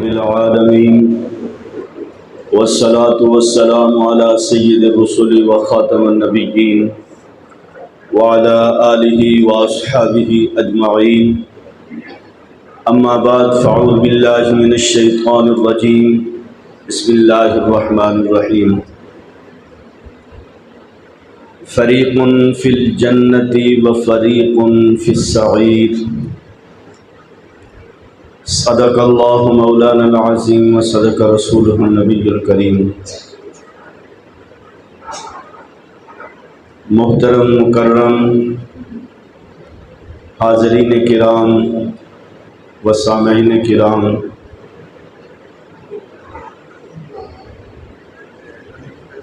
العالمين والصلاة والسلام على سيد الرسل وخاتم النبيين وعلى آله وأصحابه أجمعين أما بعد فأعوذ بالله من الشيطان الرجيم بسم الله الرحمن الرحيم فريق في الجنة وفريق في السعير صدق اللہ مولانا العظیم وصدق رسولہ النبی الکریم۔ محترم مکرم حاضرین کرام و سامعین کرام،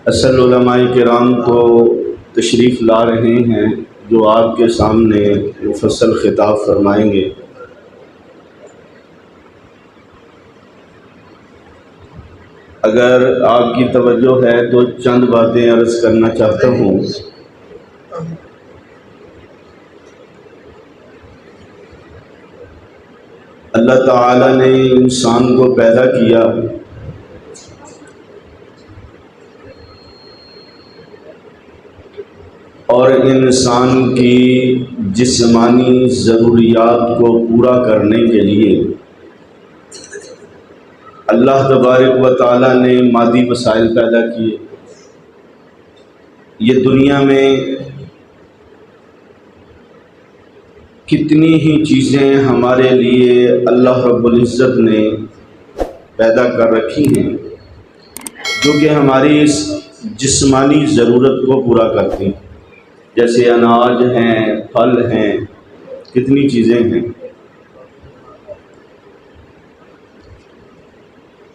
اصل علماء کرام تو تشریف لا رہے ہیں جو آپ کے سامنے مفصل خطاب فرمائیں گے۔ اگر آپ کی توجہ ہے تو چند باتیں عرض کرنا چاہتا ہوں۔ اللہ تعالی نے انسان کو پیدا کیا اور انسان کی جسمانی ضروریات کو پورا کرنے کے لیے اللہ تبارک و تعالی نے مادی وسائل پیدا کیے۔ یہ دنیا میں کتنی ہی چیزیں ہمارے لیے اللہ رب العزت نے پیدا کر رکھی ہیں جو کہ ہماری اس جسمانی ضرورت کو پورا کرتی ہیں، جیسے اناج ہیں، پھل ہیں، کتنی چیزیں ہیں۔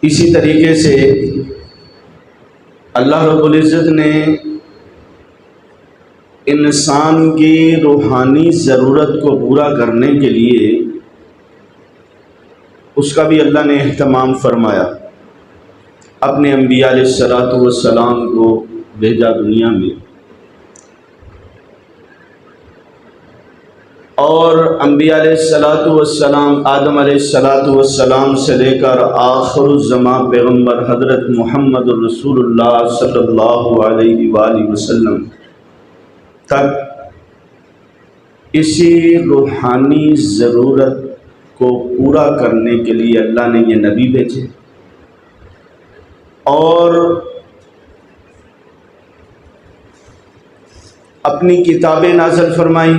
اسی طریقے سے اللہ رب العزت نے انسان کی روحانی ضرورت کو پورا کرنے کے لیے اس کا بھی اللہ نے اہتمام فرمایا، اپنے انبیاء علیہ الصلوۃ والسلام کو بھیجا دنیا میں، اور انبیاء علیہ الصلوۃ والسلام آدم علیہ الصلوۃ والسلام سے لے کر آخر الزمان پیغمبر حضرت محمد رسول اللہ صلی اللہ علیہ وآلہ وسلم تک اسی روحانی ضرورت کو پورا کرنے کے لیے اللہ نے یہ نبی بھیجے اور اپنی کتابیں نازل فرمائی۔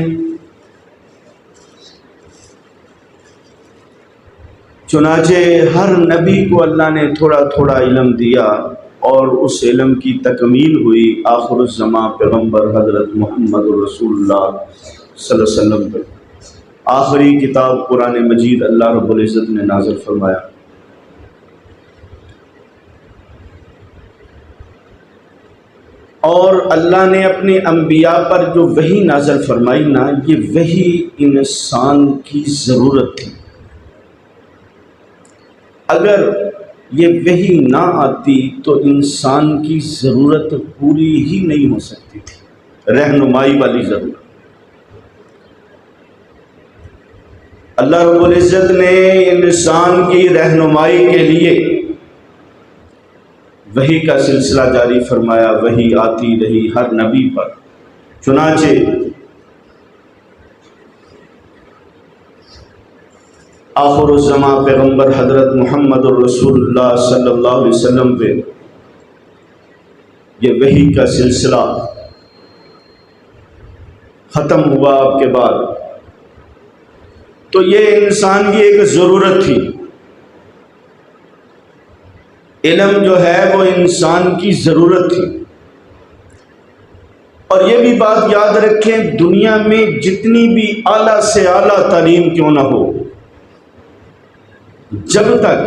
چنانچہ ہر نبی کو اللہ نے تھوڑا تھوڑا علم دیا اور اس علم کی تکمیل ہوئی آخر الزمان پیغمبر حضرت محمد رسول اللہ صلی اللہ علیہ وسلم پر۔ آخری کتاب قرآن مجید اللہ رب العزت نے نازل فرمایا۔ اور اللہ نے اپنے انبیاء پر جو وحی نازل فرمائی نا، یہ وحی انسان کی ضرورت تھی۔ اگر یہ وحی نہ آتی تو انسان کی ضرورت پوری ہی نہیں ہو سکتی تھی، رہنمائی والی ضرورت۔ اللہ رب العزت نے انسان کی رہنمائی کے لیے وحی کا سلسلہ جاری فرمایا، وحی آتی رہی ہر نبی پر۔ چنانچہ آخر الزمان پیغمبر حضرت محمد رسول اللہ صلی اللہ علیہ وسلم پہ یہ وحی کا سلسلہ ختم ہوا آپ کے بعد، تو یہ انسان کی ایک ضرورت تھی۔ علم جو ہے وہ انسان کی ضرورت تھی، اور یہ بھی بات یاد رکھیں، دنیا میں جتنی بھی اعلیٰ سے اعلیٰ تعلیم کیوں نہ ہو، جب تک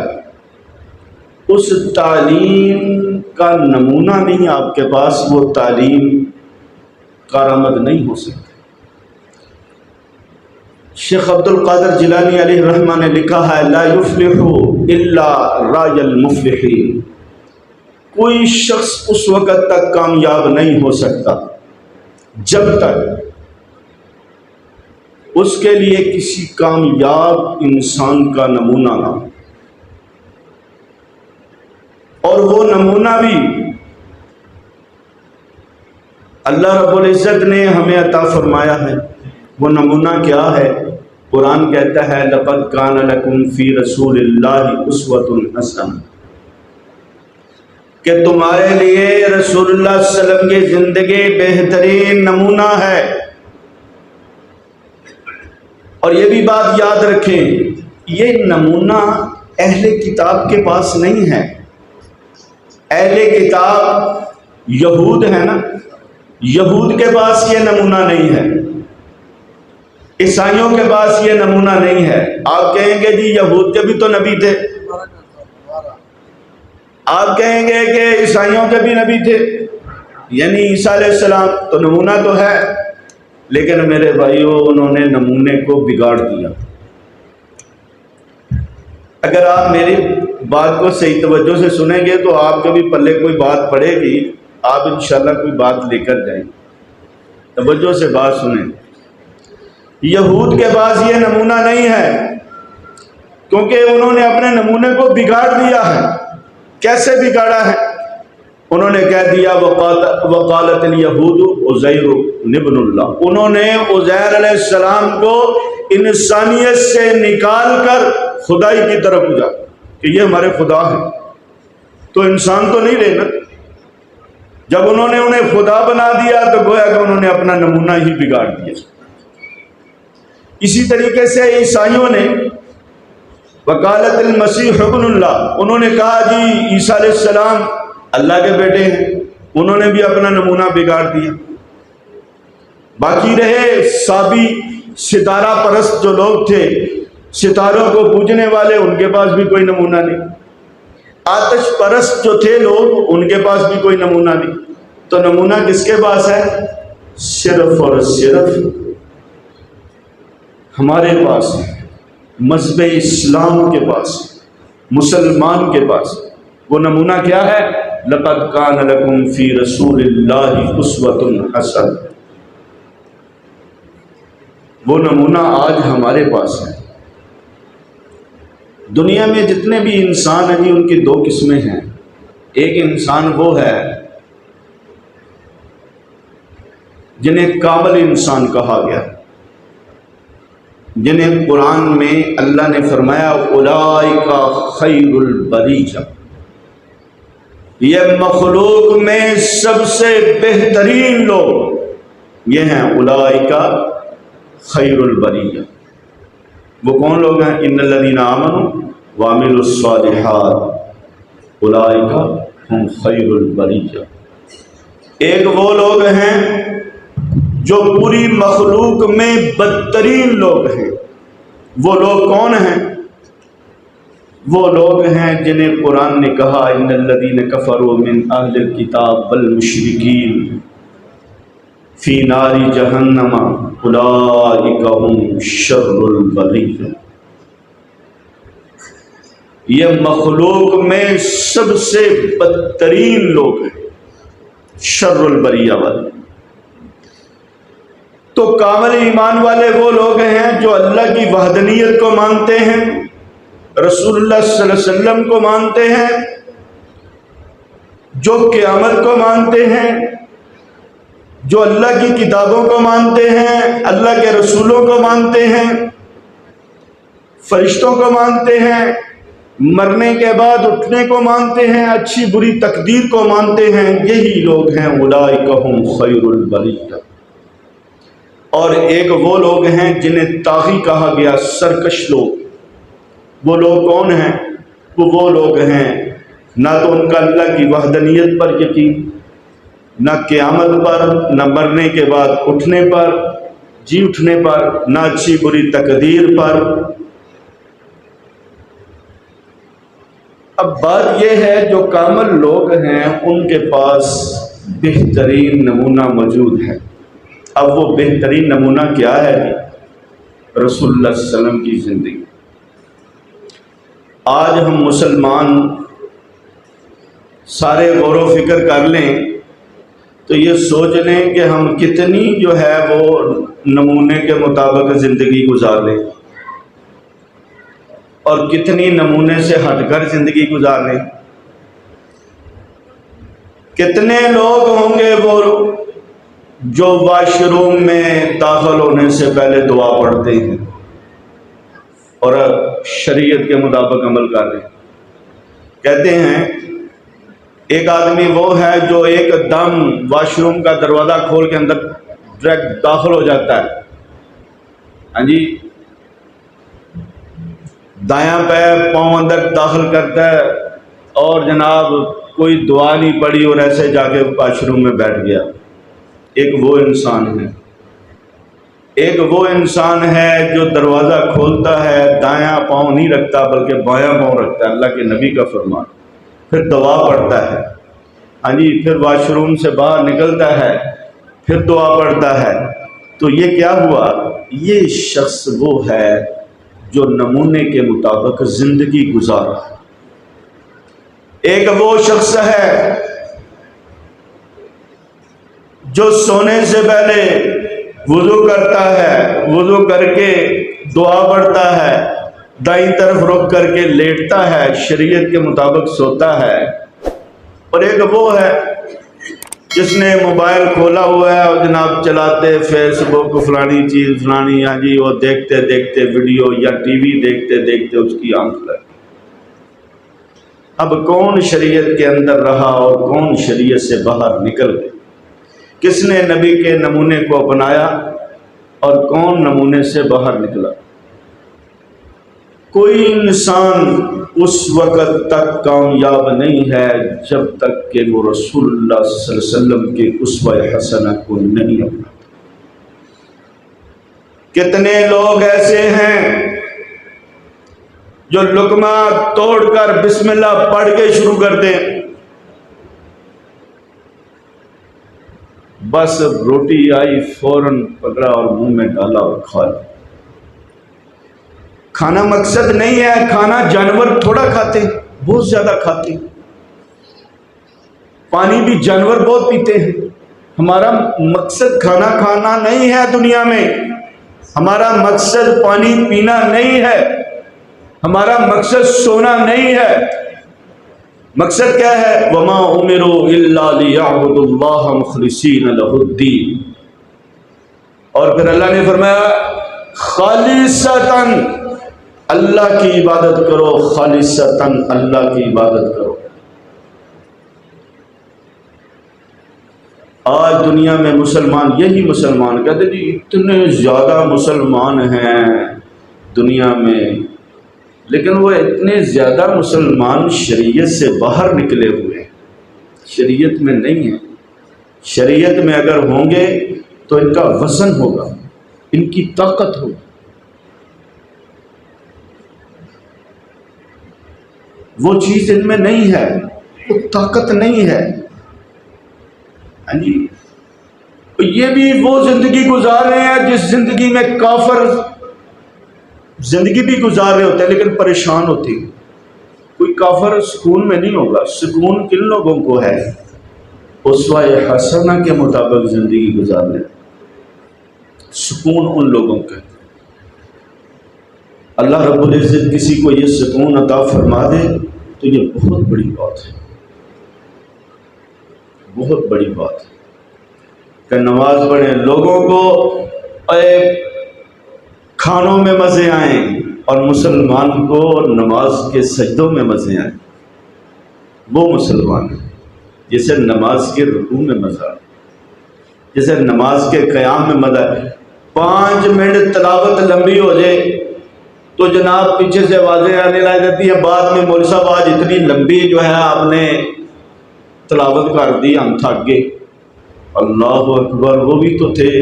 اس تعلیم کا نمونہ نہیں آپ کے پاس، وہ تعلیم کارآمد نہیں ہو سکتی۔ شیخ عبد القادر جیلانی علیہ الرحمہ نے لکھا ہے، لا یفلح الا رای المفلحین، کوئی شخص اس وقت تک کامیاب نہیں ہو سکتا جب تک اس کے لیے کسی کامیاب انسان کا نمونہ نہ ہو۔ وہ نمونہ بھی اللہ رب العزت نے ہمیں عطا فرمایا ہے۔ وہ نمونہ کیا ہے؟ قرآن کہتا ہے لَقَدْ كَانَ لَكُمْ فِي رَسُولِ اللَّهِ أُسْوَةٌ حَسَنَةٌ، کہ تمہارے لیے رسول اللہ صلی اللہ علیہ وسلم کی زندگی بہترین نمونہ ہے۔ اور یہ بھی بات یاد رکھیں، یہ نمونہ اہل کتاب کے پاس نہیں ہے۔ اہل کتاب یہود ہے نا، یہود کے پاس یہ نمونہ نہیں ہے، عیسائیوں کے پاس یہ نمونہ نہیں ہے۔ آپ کہیں گے جی یہود کے بھی تو نبی تھے، آپ کہیں گے کہ عیسائیوں کے بھی نبی تھے، یعنی عیسیٰ علیہ السلام تو نمونہ تو ہے، لیکن میرے بھائیوں انہوں نے نمونے کو بگاڑ دیا۔ اگر آپ میری بات کو صحیح توجہ سے سنیں گے تو آپ کے بھی پلے کوئی بات پڑے گی، آپ انشاءاللہ کوئی بات لے کر جائیں۔ توجہ سے بات سنیں، یہود کے پاس یہ نمونہ نہیں ہے، کیونکہ انہوں نے اپنے نمونے کو بگاڑ دیا ہے۔ کیسے بگاڑا ہے؟ انہوں نے کہہ دیا وقالت الیہود عزیر ابن اللہ، انہوں نے عزیر علیہ السلام کو انسانیت سے نکال کر خدائی کی طرف بھیجا کہ یہ ہمارے خدا ہیں، تو انسان تو نہیں رہے نا۔ جب انہوں نے انہیں خدا بنا دیا تو گویا کہ انہوں نے اپنا نمونہ ہی بگاڑ دیا۔ اسی طریقے سے عیسائیوں نے وقالت المسیح ابن اللہ، انہوں نے کہا جی عیسیٰ علیہ السلام اللہ کے بیٹے ہیں، انہوں نے بھی اپنا نمونہ بگاڑ دیا۔ باقی رہے سابی ستارہ پرست جو لوگ تھے، ستاروں کو پوجنے والے، ان کے پاس بھی کوئی نمونہ نہیں۔ آتش پرست جو تھے لوگ، ان کے پاس بھی کوئی نمونہ نہیں۔ تو نمونہ کس کے پاس ہے؟ صرف اور صرف ہمارے پاس ہے، مذہب اسلام کے پاس، مسلمان کے پاس۔ وہ نمونہ کیا ہے؟ لَقَدْ كَانَ لَكُمْ فِي رَسُولِ اللَّهِ أُسْوَةٌ حَسَنَةٌ۔ وہ نمونہ آج ہمارے پاس ہے۔ دنیا میں جتنے بھی انسان ہیں جی، ان کی دو قسمیں ہیں۔ ایک انسان وہ ہے جنہیں کامل انسان کہا گیا، جنہیں قرآن میں اللہ نے فرمایا اولئک خیر البریہ، یہ مخلوق میں سب سے بہترین لوگ یہ ہیں اولئک خیر البریہ۔ وہ کون لوگ ہیں؟ ان الذین آمنوا وعملوا الصالحات اولئک ہم خیر البریہ۔ ایک وہ لوگ ہیں جو پوری مخلوق میں بدترین لوگ ہیں۔ وہ لوگ کون ہیں؟ وہ لوگ ہیں جنہیں قرآن نے کہا ان الذین کفروا من اہل الکتاب والمشرکین فی نار جہنم اولئک ہم شر البریہ۔ یہ مخلوق میں سب سے بدترین لوگ ہیں، شر البریہ والے۔ تو کامل ایمان والے وہ لوگ ہیں جو اللہ کی وحدانیت کو مانتے ہیں، رسول اللہ صلی اللہ علیہ وسلم کو مانتے ہیں، جو قیامت کو مانتے ہیں، جو اللہ کی کتابوں کو مانتے ہیں، اللہ کے رسولوں کو مانتے ہیں، فرشتوں کو مانتے ہیں، مرنے کے بعد اٹھنے کو مانتے ہیں، اچھی بری تقدیر کو مانتے ہیں۔ یہی لوگ ہیں اولئک ہم خیر البریہ۔ اور ایک وہ لوگ ہیں جنہیں طاغی کہا گیا، سرکش لوگ۔ وہ لوگ کون ہیں؟ وہ لوگ ہیں نہ تو ان کا اللہ کی وحدانیت پر یقین، نہ قیامت پر، نہ مرنے کے بعد اٹھنے پر، جی اٹھنے پر، نہ اچھی بری تقدیر پر۔ اب بات یہ ہے جو کامل لوگ ہیں ان کے پاس بہترین نمونہ موجود ہے۔ اب وہ بہترین نمونہ کیا ہے؟ رسول اللہ صلی اللہ علیہ وسلم کی زندگی۔ آج ہم مسلمان سارے غور و فکر کر لیں تو یہ سوچ لیں کہ ہم کتنی جو ہے وہ نمونے کے مطابق زندگی گزار لیں اور کتنی نمونے سے ہٹ کر زندگی گزار لیں۔ کتنے لوگ ہوں گے وہ جو واش روم میں داخل ہونے سے پہلے دعا پڑھتے ہیں اور شریعت کے مطابق عمل کر رہے ہیں؟ کہتے ہیں ایک آدمی وہ ہے جو ایک دم واش روم کا دروازہ کھول کے اندر ڈائریکٹ داخل ہو جاتا ہے، ہاں جی، دایاں پیر پاؤں اندر داخل کرتا ہے اور جناب کوئی دعا نہیں پڑھی اور ایسے جا کے واش روم میں بیٹھ گیا۔ ایک وہ انسان ہے، ایک وہ انسان ہے جو دروازہ کھولتا ہے، دایاں پاؤں نہیں رکھتا بلکہ بایاں پاؤں رکھتا ہے، اللہ کے نبی کا فرمان، پھر دعا پڑھتا ہے، ہاں جی، پھر واش روم سے باہر نکلتا ہے، پھر دعا پڑھتا ہے۔ تو یہ کیا ہوا؟ یہ شخص وہ ہے جو نمونے کے مطابق زندگی گزارا۔ ایک وہ شخص ہے جو سونے سے پہلے وضو کرتا ہے، وضو کر کے دعا پڑھتا ہے، دائیں طرف رخ کر کے لیٹتا ہے، شریعت کے مطابق سوتا ہے۔ اور ایک وہ ہے جس نے موبائل کھولا ہوا ہے اور جناب چلاتے فیس بک فلانی چیز فلانی، ہاں جی، وہ دیکھتے دیکھتے ویڈیو یا ٹی وی دیکھتے دیکھتے اس کی آنکھ لگ گئی۔ اب کون شریعت کے اندر رہا اور کون شریعت سے باہر نکل گئے؟ کس نے نبی کے نمونے کو اپنایا اور کون نمونے سے باہر نکلا؟ کوئی انسان اس وقت تک کامیاب نہیں ہے جب تک کہ وہ رسول اللہ صلی اللہ علیہ وسلم کے اسوہ حسنہ کو نہیں اپناتا۔ کتنے لوگ ایسے ہیں جو لقمہ توڑ کر بسم اللہ پڑھ کے شروع کرتے ہیں، بس روٹی آئی فوراً پکڑا اور منہ میں ڈالا اور کھا لیا۔ کھانا مقصد نہیں ہے، کھانا جانور تھوڑا کھاتے ہیں، بہت زیادہ کھاتے ہیں۔ پانی بھی جانور بہت پیتے ہیں۔ ہمارا مقصد کھانا کھانا نہیں ہے دنیا میں، ہمارا مقصد پانی پینا نہیں ہے، ہمارا مقصد سونا نہیں ہے۔ مقصد کیا ہے؟ وَمَا أُمِرُوا إِلَّا لِيَعْبُدُوا اللَّهَ مُخْلِصِينَ لَهُ الدِّينَ۔ اور پھر اللہ نے فرمایا خالصتاً، اللہ کی عبادت کرو، خالصتاً اللہ کی عبادت کرو۔ آج دنیا میں مسلمان، یہی مسلمان کہتے ہیں اتنے زیادہ مسلمان ہیں دنیا میں، لیکن وہ اتنے زیادہ مسلمان شریعت سے باہر نکلے ہوئے ہیں، شریعت میں نہیں ہیں۔ شریعت میں اگر ہوں گے تو ان کا وزن ہوگا، ان کی طاقت ہوگی۔ وہ چیز ان میں نہیں ہے، وہ طاقت نہیں ہے، ہاں جی۔ یہ بھی وہ زندگی گزار رہے ہیں جس زندگی میں کافر زندگی بھی گزار رہے ہوتے ہیں لیکن پریشان ہوتے ہیں۔ کوئی کافر سکون میں نہیں ہوگا۔ سکون کن لوگوں کو ہے؟ اسوہ حسنہ کے مطابق زندگی گزارنے، سکون ان لوگوں کا۔ اللہ رب العزت کسی کو یہ سکون عطا فرما دے تو یہ بہت بڑی بات ہے، بہت بڑی بات ہے کہ نماز پڑھیں، لوگوں کو کھانوں میں مزے آئیں اور مسلمان کو نماز کے سجدوں میں مزے آئیں۔ وہ مسلمان ہے جسے نماز کے رکوع میں مزہ آئے، جسے نماز کے قیام میں مزہ آئے۔ 5 منٹ تلاوت لمبی ہو جائے تو جناب پیچھے سے آوازیں آنے لگ جاتی ہیں، بعد میں مولوی صاحب آج اتنی لمبی جو ہے آپ نے تلاوت کر دی، ہم تھک گئے۔ اللہ اکبر، وہ بھی تو تھے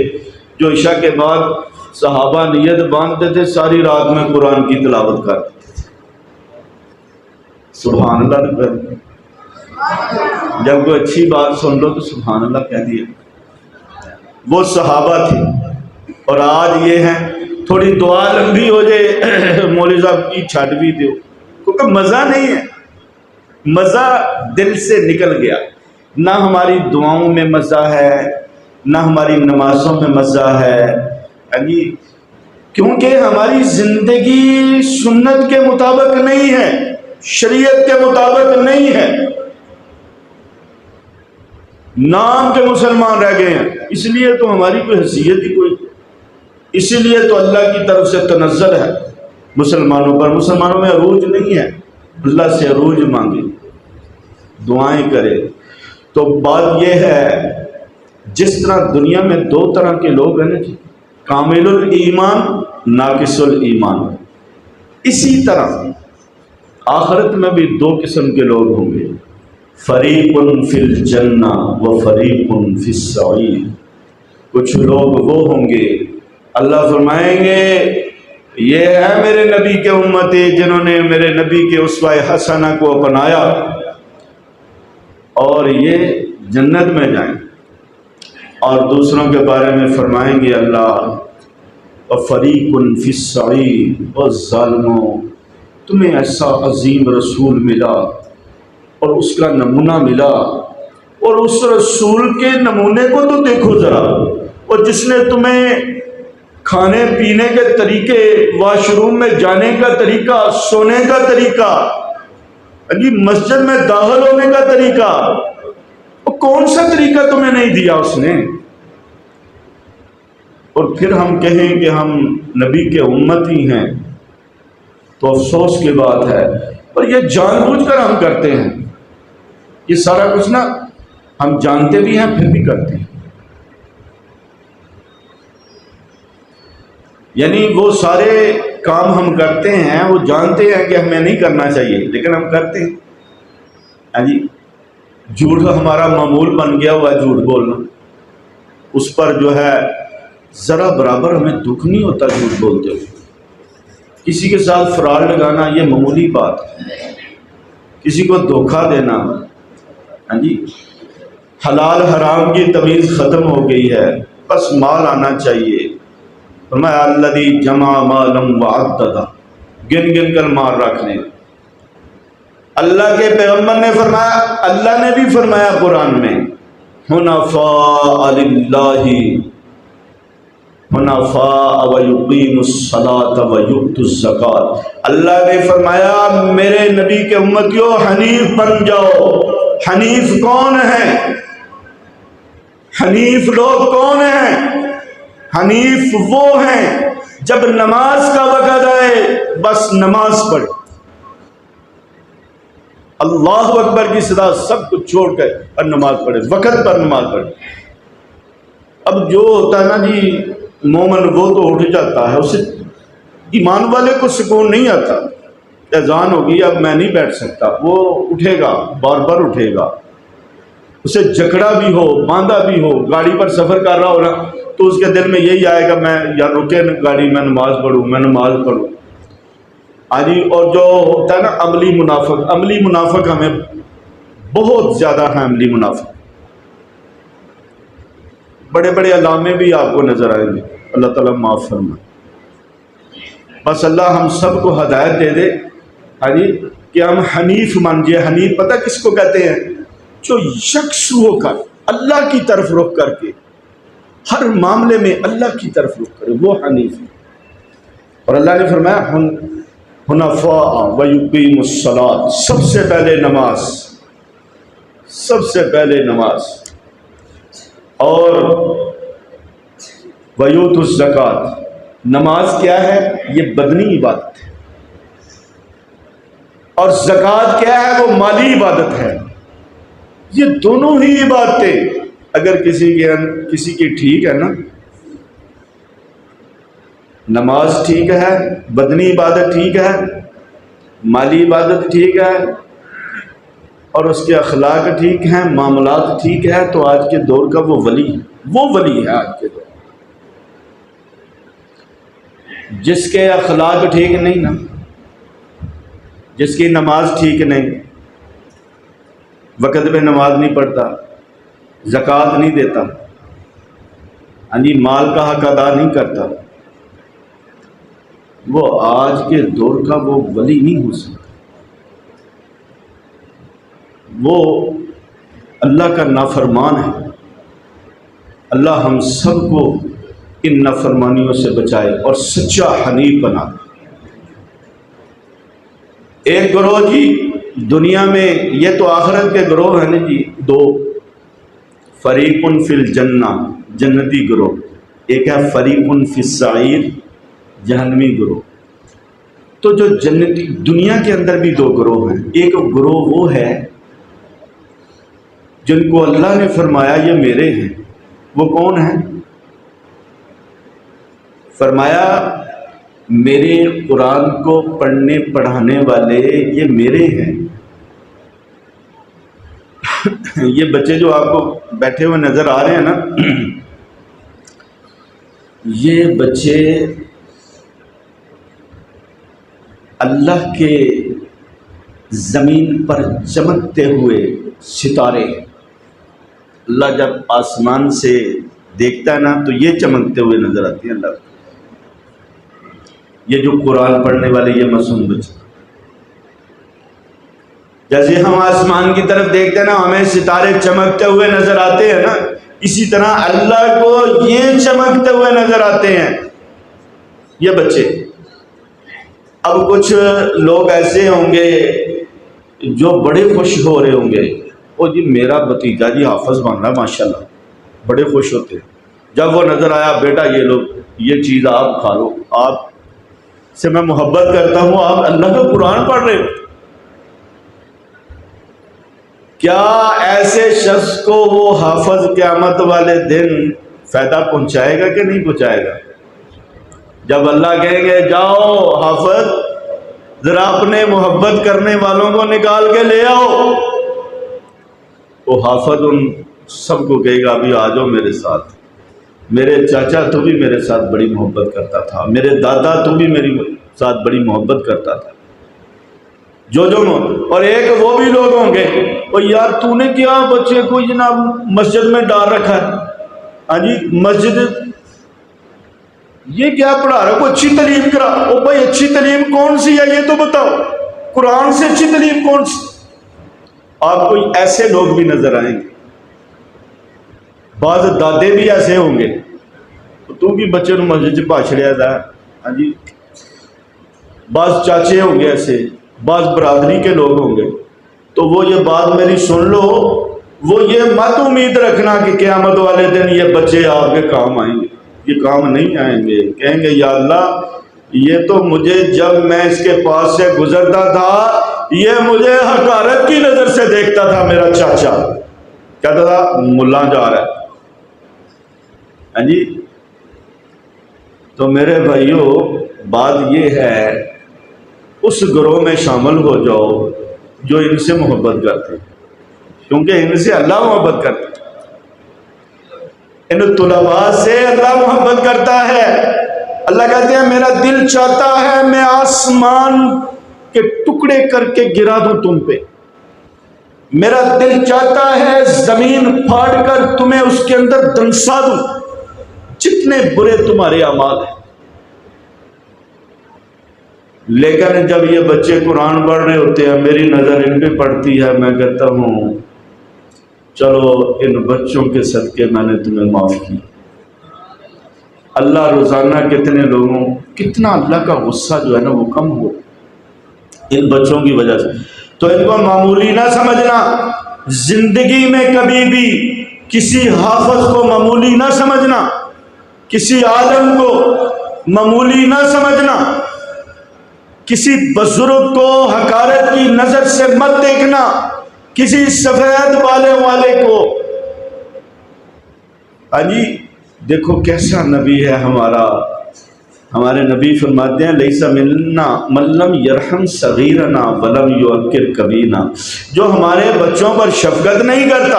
جو عشاء کے بعد صحابہ نیت باندھتے تھے ساری رات میں قرآن کی تلاوت کرتے تھے۔ سبحان اللہ، جب کوئی اچھی بات سن لو تو سبحان اللہ کہہ دیا۔ وہ صحابہ تھے، اور آج یہ ہیں تھوڑی دعا لمبی ہو جائے مولوی صاحب کی چھٹ بھی دو، کیونکہ مزہ نہیں ہے، مزہ دل سے نکل گیا۔ نہ ہماری دعاؤں میں مزہ ہے، نہ ہماری نمازوں میں مزہ ہے، کیونکہ ہماری زندگی سنت کے مطابق نہیں ہے، شریعت کے مطابق نہیں ہے۔ نام کے مسلمان رہ گئے ہیں، اس لیے تو ہماری کوئی حیثیت ہی کوئی، اسی لیے تو اللہ کی طرف سے تنزل ہے مسلمانوں پر، مسلمانوں میں عروج نہیں ہے، اللہ سے عروج مانگے، دعائیں کرے۔ تو بات یہ ہے، جس طرح دنیا میں دو طرح کے لوگ ہیں نا جی، کامل الایمان، ناقص الایمان، اسی طرح آخرت میں بھی دو قسم کے لوگ ہوں گے، فریق فی الجنہ و فریق فی السعیر۔ کچھ لوگ وہ ہوں گے، اللہ فرمائیں گے یہ ہے میرے نبی کے امتی جنہوں نے میرے نبی کے اسوہ حسنہ کو اپنایا، اور یہ جنت میں جائیں۔ اور دوسروں کے بارے میں فرمائیں گے اللہ وَفَرِيقٌ فِي السَّعِيرِ، اور ظالموں تمہیں ایسا عظیم رسول ملا اور اس کا نمونہ ملا، اور اس رسول کے نمونے کو تو دیکھو ذرا، اور جس نے تمہیں کھانے پینے کے طریقے، واش روم میں جانے کا طریقہ، سونے کا طریقہ، مسجد میں داخل ہونے کا طریقہ، اور کون سا طریقہ تمہیں نہیں دیا اس نے؟ اور پھر ہم کہیں کہ ہم نبی کے امتی ہیں تو افسوس کی بات ہے، پر یہ جان بوجھ کر ہم کرتے ہیں، یہ سارا کچھ نا ہم جانتے بھی ہیں پھر بھی کرتے ہیں، یعنی وہ سارے کام ہم کرتے ہیں وہ جانتے ہیں کہ ہمیں نہیں کرنا چاہیے لیکن ہم کرتے ہیں۔ ہاں جی، جھوٹ ہمارا معمول بن گیا ہوا ہے، جھوٹ بولنا، اس پر جو ہے ذرا برابر ہمیں دکھ نہیں ہوتا جھوٹ بولتے ہوئے۔ کسی کے ساتھ فراڈ لگانا یہ معمولی بات ہے، کسی کو دھوکہ دینا، ہاں جی، حلال حرام کی تمیز ختم ہو گئی ہے، بس مال آنا چاہیے۔ فرمایا الذی جمع مالا وعددہ، گن گن کر مال رکھ لیں۔ اللہ کے پیغمبر نے فرمایا، اللہ نے بھی فرمایا قرآن میں، حنفاء للہ حنفاء ویقیموا الصلاۃ ویؤتوا الزکاۃ۔ اللہ نے فرمایا میرے نبی کے امتیوں حنیف بن جاؤ۔ حنیف کون ہیں؟ حنیف لوگ کون ہیں؟ حنیف وہ ہیں جب نماز کا وقت آئے بس نماز پڑھے، اللہ اکبر کی صدا سب کچھ چھوڑ کر اور نماز پڑھے، وقت پر نماز پڑھے۔ اب جو ہوتا ہے نا جی مومن، وہ تو اٹھ جاتا ہے، اسے ایمان والے کو سکون نہیں آتا، اذان ہوگی اب میں نہیں بیٹھ سکتا، وہ اٹھے گا، بار بار اٹھے گا، اسے جکڑا بھی ہو، باندھا بھی ہو، گاڑی پر سفر کر رہا ہو نا تو اس کے دل میں یہی آئے گا میں یا رکے گاڑی، میں نماز پڑھوں، میں نماز پڑھوں۔ آجی، اور جو ہوتا ہے نا عملی منافق، عملی منافق ہمیں بہت زیادہ ہیں، عملی منافق بڑے بڑے علامے بھی آپ کو نظر آئیں گے، اللہ تعالیٰ معاف فرمائے۔ بس اللہ ہم سب کو ہدایت دے دے، ہاں جی، کہ ہم حنیف مان جائے۔ حنیف پتہ کس کو کہتے ہیں؟ جو یکسو ہو کر اللہ کی طرف رخ کر کے ہر معاملے میں اللہ کی طرف رخ کرے، وہ حنیف ہے۔ اور اللہ نے فرمایا حنفاء ویقیموا الصلاۃ، سب سے پہلے نماز، سب سے پہلے نماز، اور ویؤتوا الزکاۃ۔ نماز کیا ہے؟ یہ بدنی عبادت ہے، اور زکوٰۃ کیا ہے؟ وہ مالی عبادت ہے۔ یہ دونوں ہی عبادتیں اگر کسی کی ٹھیک ہے نا، نماز ٹھیک ہے، بدنی عبادت ٹھیک ہے، مالی عبادت ٹھیک ہے، اور اس کے اخلاق ٹھیک ہیں، معاملات ٹھیک ہے، تو آج کے دور کا وہ ولی ہے، وہ ولی ہے آج کے دور۔ جس کے اخلاق ٹھیک نہیں نا، جس کی نماز ٹھیک نہیں، وقت پہ نماز نہیں پڑھتا، زکوٰۃ نہیں دیتا، ہاں جی، مال کا حق ادا نہیں کرتا، وہ آج کے دور کا وہ ولی نہیں ہو سکتا، وہ اللہ کا نافرمان ہے۔ اللہ ہم سب کو ان نافرمانیوں سے بچائے اور سچا حنیف بنا دے۔ ایک گروہ جی دنیا میں، یہ تو آخرت کے گروہ ہیں نا جی، دو، فریقن فی الجنہ جنتی گروہ، ایک ہے فریقن فی السعیر جہنمی گروہ۔ تو جو جنتی دنیا کے اندر بھی دو گروہ ہیں، ایک گروہ وہ ہے جن کو اللہ نے فرمایا یہ میرے ہیں۔ وہ کون ہیں؟ فرمایا میرے قرآن کو پڑھنے پڑھانے والے یہ میرے ہیں۔ یہ بچے جو آپ کو بیٹھے ہوئے نظر آ رہے ہیں نا، یہ بچے اللہ کے زمین پر چمکتے ہوئے ستارے، اللہ جب آسمان سے دیکھتا ہے نا تو یہ چمکتے ہوئے نظر آتی ہیں اللہ کو۔ یہ جو قرآن پڑھنے والے یہ معصوم بچے، جیسے ہم آسمان کی طرف دیکھتے ہیں نا ہمیں ستارے چمکتے ہوئے نظر آتے ہیں نا، اسی طرح اللہ کو یہ چمکتے ہوئے نظر آتے ہیں یہ بچے۔ اب کچھ لوگ ایسے ہوں گے جو بڑے خوش ہو رہے ہوں گے، او جی میرا بھتیجا جی حافظ بن رہا ہے ماشاءاللہ، بڑے خوش ہوتے ہیں۔ جب وہ نظر آیا بیٹا یہ لو یہ چیز آپ کھا لو، آپ سے میں محبت کرتا ہوں، آپ اللہ کا قرآن پڑھ رہے ہو۔ کیا ایسے شخص کو وہ حافظ قیامت والے دن فائدہ پہنچائے گا کہ نہیں پہنچائے گا؟ جب اللہ کہیں گے جاؤ حافظ ذرا اپنے محبت کرنے والوں کو نکال کے لے آؤ، تو حافظ ان سب کو کہے گا ابھی آ جاؤ میرے ساتھ، میرے چاچا تو بھی میرے ساتھ بڑی محبت کرتا تھا، میرے دادا تو بھی میری ساتھ بڑی محبت کرتا تھا، جو اور ایک وہ بھی لوگ ہوں گے اور یار تو نے کیا بچے کو جناب مسجد میں ڈال رکھا ہے، ہاں جی مسجد یہ کیا پڑھا رہا ہے، کوئی اچھی تعلیم کرا۔ او بھائی اچھی تعلیم کون سی ہے یہ تو بتاؤ، قرآن سے اچھی تعلیم کون سی؟ آپ کو ایسے لوگ بھی نظر آئیں گے، بعض دادے بھی ایسے ہوں گے تو بھی بچے نو مسجد چ پا چھڑیا جائے، ہاں جی بعض چاچے ہوں گے ایسے، بعض برادری کے لوگ ہوں گے، تو وہ یہ بات میری سن لو، وہ یہ مت امید رکھنا کہ قیامت والے دن یہ بچے آپ کے کام آئیں گے، یہ کام نہیں آئیں گے۔ کہیں گے یا اللہ یہ تو مجھے جب میں اس کے پاس سے گزرتا تھا یہ مجھے حقارت کی نظر سے دیکھتا تھا، میرا چاچا کہتا تھا ملا جا رہا ہے، ہاں جی۔ تو میرے بھائیوں بات یہ ہے اس گروہ میں شامل ہو جاؤ جو ان سے محبت کرتے ہیں، کیونکہ ان سے اللہ محبت کرتا ہے، ان طلباء سے اللہ محبت کرتا ہے۔ اللہ کہتے ہیں میرا دل چاہتا ہے میں آسمان کے ٹکڑے کر کے گرا دوں تم پہ، میرا دل چاہتا ہے زمین پھاڑ کر تمہیں اس کے اندر دنسا دوں، جتنے برے تمہارے اعمال ہیں۔ لیکن جب یہ بچے قرآن پڑھ رہے ہوتے ہیں میری نظر ان پہ پڑتی ہے، میں کہتا ہوں چلو ان بچوں کے صدقے میں نے تمہیں معاف کی۔ اللہ روزانہ کتنے لوگوں کتنا اللہ کا غصہ جو ہے نا وہ کم ہو ان بچوں کی وجہ سے۔ تو ان کو معمولی نہ سمجھنا، زندگی میں کبھی بھی کسی حافظ کو معمولی نہ سمجھنا، کسی عالم کو معمولی نہ سمجھنا، کسی بزرگ کو حقارت کی نظر سے مت دیکھنا، کسی سفید والے کو۔ ہاں جی دیکھو کیسا نبی ہے ہمارا، ہمارے نبی فرماتے ہیں لیسا منا من لم یرحم صغیرنا ولم یوقر کبیرنا، جو ہمارے بچوں پر شفقت نہیں کرتا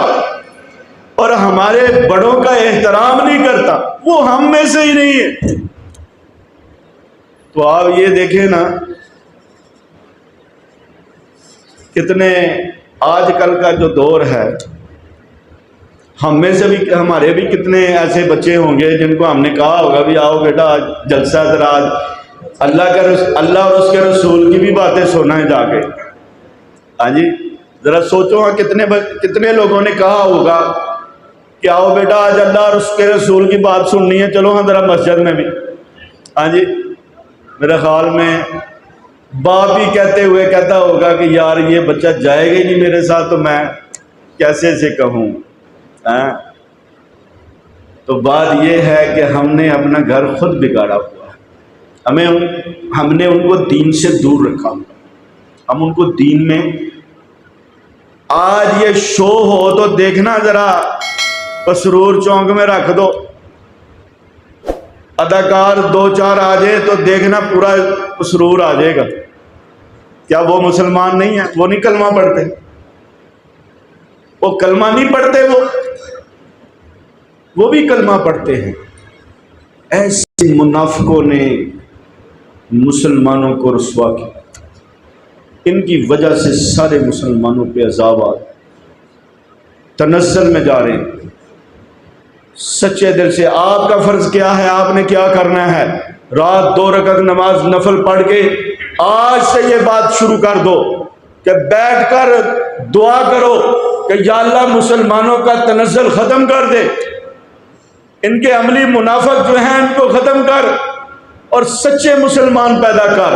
اور ہمارے بڑوں کا احترام نہیں کرتا وہ ہم میں سے ہی نہیں ہے۔ تو آپ یہ دیکھیں نا کتنے آج کل کا جو دور ہے، ہم میں سے بھی ہمارے بھی کتنے ایسے بچے ہوں گے جن کو ہم نے کہا ہوگا بھی آؤ بیٹا آج جلسہ ہے، ذرا آج اللہ اور اس کے رسول کی بھی باتیں سونا ہے جا کے۔ ہاں جی ذرا سوچو ہاں کتنے لوگوں نے کہا ہوگا کہ آؤ بیٹا آج اللہ اور اس کے رسول کی بات سننی ہے، چلو ہاں ذرا مسجد میں بھی۔ ہاں جی میرے خیال میں باپ ہی کہتے ہوئے کہتا ہوگا کہ یار یہ بچہ جائے گا ہی نہیں میرے ساتھ تو میں کیسے سے کہوں۔ تو بات یہ ہے کہ ہم نے اپنا گھر خود بگاڑا ہوا ہے، ہم نے ان کو دین سے دور رکھا ہوا، ہم ان کو دین میں، آج یہ شو ہو تو دیکھنا ذرا پسرور چونک میں رکھ دو، اداکار دو چار آ جائے تو دیکھنا پورا پسرور آ جائے گا۔ کیا وہ مسلمان نہیں ہیں؟ وہ نہیں کلمہ پڑھتے، وہ کلمہ نہیں پڑھتے، وہ بھی کلمہ پڑھتے ہیں۔ ایسے منافقوں نے مسلمانوں کو رسوا کیا، ان کی وجہ سے سارے مسلمانوں پہ عذابات تنزل میں جا رہے ہیں۔ سچے دل سے آپ کا فرض کیا ہے، آپ نے کیا کرنا ہے؟ رات 2 رکعت نماز نفل پڑھ کے آج سے یہ بات شروع کر دو کہ بیٹھ کر دعا کرو کہ یا اللہ مسلمانوں کا تنزل ختم کر دے، ان کے عملی منافق جو ہیں ان کو ختم کر، اور سچے مسلمان پیدا کر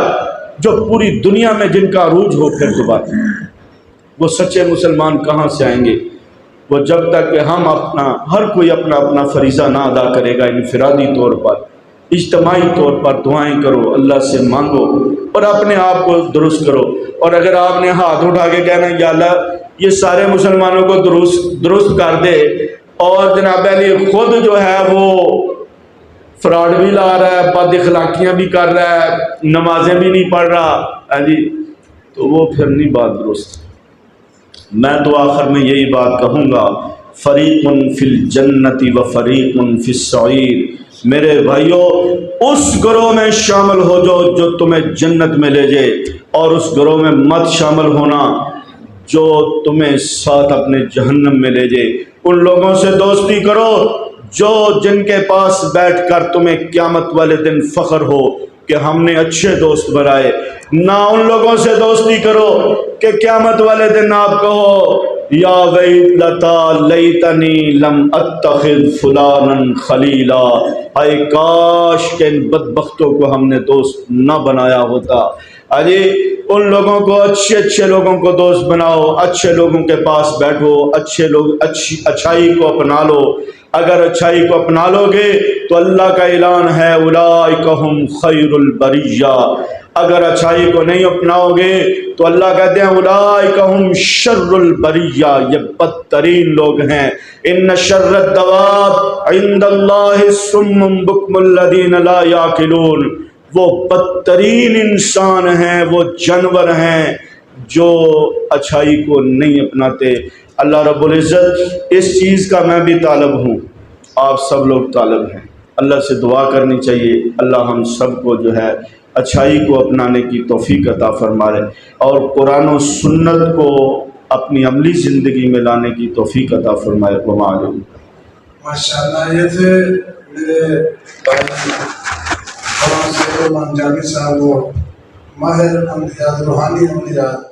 جو پوری دنیا میں جن کا عروج ہو۔ پھر تو بات وہ سچے مسلمان کہاں سے آئیں گے؟ وہ جب تک کہ ہم ہر کوئی اپنا فریضہ نہ ادا کرے گا، انفرادی طور پر اجتماعی طور پر دعائیں کرو، اللہ سے مانگو اور اپنے آپ کو درست کرو۔ اور اگر آپ نے ہاتھ اٹھا کے کہنا یا اللہ یہ سارے مسلمانوں کو درست کر دے، اور جناب علی خود جو ہے وہ فراڈ بھی لا رہا ہے، بد اخلاقیاں بھی کر رہا ہے، نمازیں بھی نہیں پڑھ رہا جی، تو وہ پھر نہیں بات درست۔ میں تو آخر میں یہی بات کہوں گا، فریق فی الجنت و فریق فی السعیر، میرے بھائیو اس گروہ میں شامل ہو جو تمہیں جنت میں لے جائے، اور اس گروہ میں مت شامل ہونا جو تمہیں ساتھ اپنے جہنم میں لے جائے۔ ان لوگوں سے دوستی کرو جن کے پاس بیٹھ کر تمہیں قیامت والے دن فخر ہو کہ ہم نے اچھے دوست بنائے، نہ ان لوگوں سے دوستی کرو کہ قیامت والے دن آپ کہو یا ویلتا لیتنی لم اتخذ فلانا خلیلا، اے کاش کہ ان بدبختوں کو ہم نے دوست نہ بنایا ہوتا۔ ان لوگوں کو اچھے لوگوں کو دوست بناؤ، اچھے لوگوں کے پاس بیٹھو، اچھائی کو اپنا لو۔ اگر اچھائی کو اپنا لو گے تو اللہ کا اعلان ہے اولئک ہم خیر البریہ، اگر اچھائی کو نہیں اپناؤ گے تو اللہ کہتے ہیں اولئک ہم شر البریہ، یہ بدترین لوگ ہیں۔ ان شر الدواب عند اللہ الصم بکم الذین لا یعقلون، وہ بدترین انسان ہیں، وہ جانور ہیں جو اچھائی کو نہیں اپناتے۔ اللہ رب العزت اس چیز کا میں بھی طالب ہوں، آپ سب لوگ طالب ہیں، اللہ سے دعا کرنی چاہیے اللہ ہم سب کو جو ہے اچھائی کو اپنانے کی توفیق عطا فرمائے، اور قرآن و سنت کو اپنی عملی زندگی میں لانے کی توفیق عطا فرمائے۔ ومعلوم ماشاءاللہ یہ تھے میرے بھائی جاوید صاحب، وہ ماہر عملیات، روحانی عملیات۔